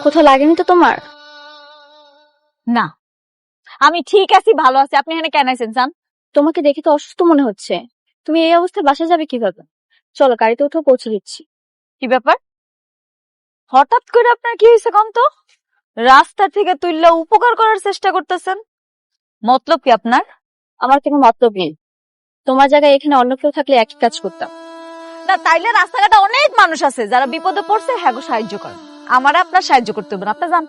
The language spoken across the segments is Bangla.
কোথাও লাগেনি তো তোমার? না, আমি ঠিক আছি, ভালো আছি। আপনি এখানে কেন আছেন জান? তোমাকে দেখে তো অসুস্থ মনে হচ্ছে। তুমি এই অবস্থায় বাসায় যাবে কিভাবে? চলো গাড়িতে উঠো, পৌঁছে দিচ্ছি। কি ব্যাপার? হঠাৎ করে আপনার কি হয়েছে কোন তো? রাস্তা থেকে তুললে উপকার করার চেষ্টা করতেছেন, মতলব কি আপনার? আমার কোনো মতলব নেই। তোমার জায়গায় এখানে অন্য কেউ থাকলে একই কাজ করতাম। না, তাইলে রাস্তাঘাটে অনেক মানুষ আছে যারা বিপদে পড়ছে, হ্যাঁ গো সাহায্য করেন। আমারে আপনার সাহায্য করতে হবে না, আপনি যান।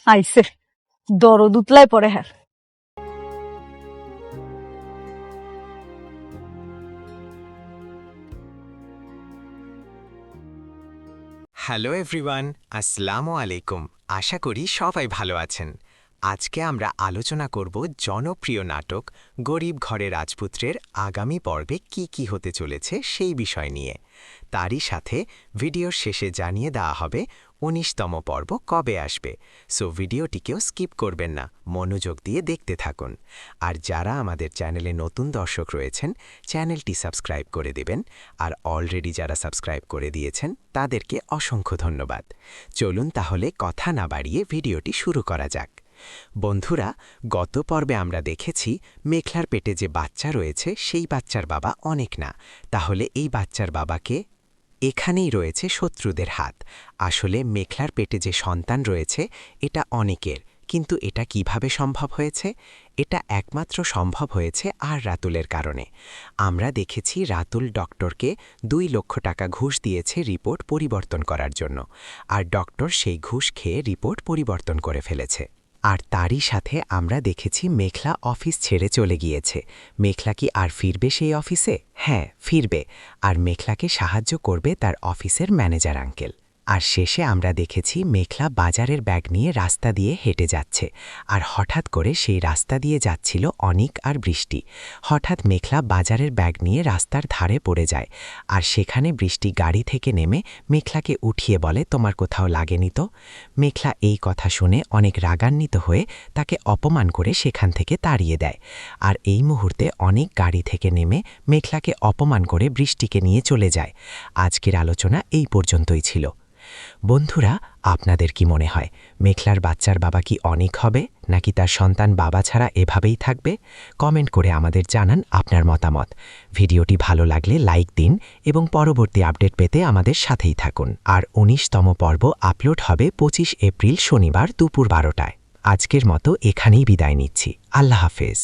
আইসে দরদ উতলায় পড়ে। হ্যাঁ, হ্যালো এভরিওয়ান, আসসালামু আলাইকুম। আশা করি সবাই ভালো আছেন। আজকে আমরা আলোচনা করব জনপ্রিয় নাটক গরিব ঘরে রাজপুত্রের আগামী পর্বে কি কি হতে চলেছে সেই বিষয় নিয়ে। তারই সাথে ভিডিওর শেষে জানিয়ে দেওয়া হবে ১৯তম পর্ব কবে আসবে। সো ভিডিওটিকেও স্কিপ করবেন না, মনোযোগ দিয়ে দেখতে থাকুন। আর যারা আমাদের চ্যানেলে নতুন দর্শক রয়েছেন, চ্যানেলটি সাবস্ক্রাইব করে দেবেন। আর অলরেডি যারা সাবস্ক্রাইব করে দিয়েছেন তাদেরকে অসংখ্য ধন্যবাদ। চলুন তাহলে কথা না বাড়িয়ে ভিডিওটি শুরু করা যাক। বন্ধুরা, গত পর্বে আমরা দেখেছি মেঘলার পেটে যে বাচ্চা রয়েছে সেই বাচ্চার বাবা অনেক না। তাহলে এই বাচ্চার বাবাকে? এখানেই রয়েছে শত্রুদের হাত। আসলে মেঘলার পেটে যে সন্তান রয়েছে এটা অনেকের, কিন্তু এটা কিভাবে সম্ভব হয়েছে? এটা একমাত্র সম্ভব হয়েছে আর রাতুলের কারণে। আমরা দেখেছি রাতুল ডক্টরকে ২ লক্ষ টাকা ঘুষ দিয়েছে রিপোর্ট পরিবর্তন করার জন্য, আর ডক্টর সেই ঘুষ খেয়ে রিপোর্ট পরিবর্তন করে ফেলেছে। আর তারই সাথে আমরা দেখেছি মেঘলা অফিস ছেড়ে চলে গিয়েছে। মেঘলা কি আর ফিরবে সেই অফিসে? হ্যাঁ, ফিরবে। আর মেঘলাকে সাহায্য করবে তার অফিসের ম্যানেজার আঙ্কেল। আর শেষে আমরা দেখেছি মেঘলা বাজারের ব্যাগ নিয়ে রাস্তা দিয়ে হেঁটে যাচ্ছে, আর হঠাৎ করে সেই রাস্তা দিয়ে যাচ্ছিল অনিক আর বৃষ্টি। হঠাৎ মেঘলা বাজারের ব্যাগ নিয়ে রাস্তার ধারে পড়ে যায়, আর সেখানে বৃষ্টি গাড়ি থেকে নেমে মেঘলাকে উঠিয়ে বলে, তোমার কোথাও লাগেনি তো? মেঘলা এই কথা শুনে অনেক রাগান্বিত হয়ে তাকে অপমান করে সেখান থেকে তাড়িয়ে দেয়। আর এই মুহূর্তে অনেক গাড়ি থেকে নেমে মেঘলাকে অপমান করে বৃষ্টিকে নিয়ে চলে যায়। আজকের আলোচনা এই পর্যন্তই ছিল। বন্ধুরা, আপনাদের কি মনে হয় মেঘলার বাচ্চার বাবা কি অনেক হবে, নাকি তার সন্তান বাবা ছাড়া এভাবেই থাকবে? কমেন্ট করে আমাদের জানান আপনার মতামত। ভিডিওটি ভালো লাগলে লাইক দিন এবং পরবর্তী আপডেট পেতে আমাদের সাথেই থাকুন। আর ১৯তম পর্ব আপলোড হবে ২৫ এপ্রিল শনিবার দুপুর ১২টায়। আজকের মতো এখানেই বিদায় নিচ্ছি। আল্লাহ হাফেজ।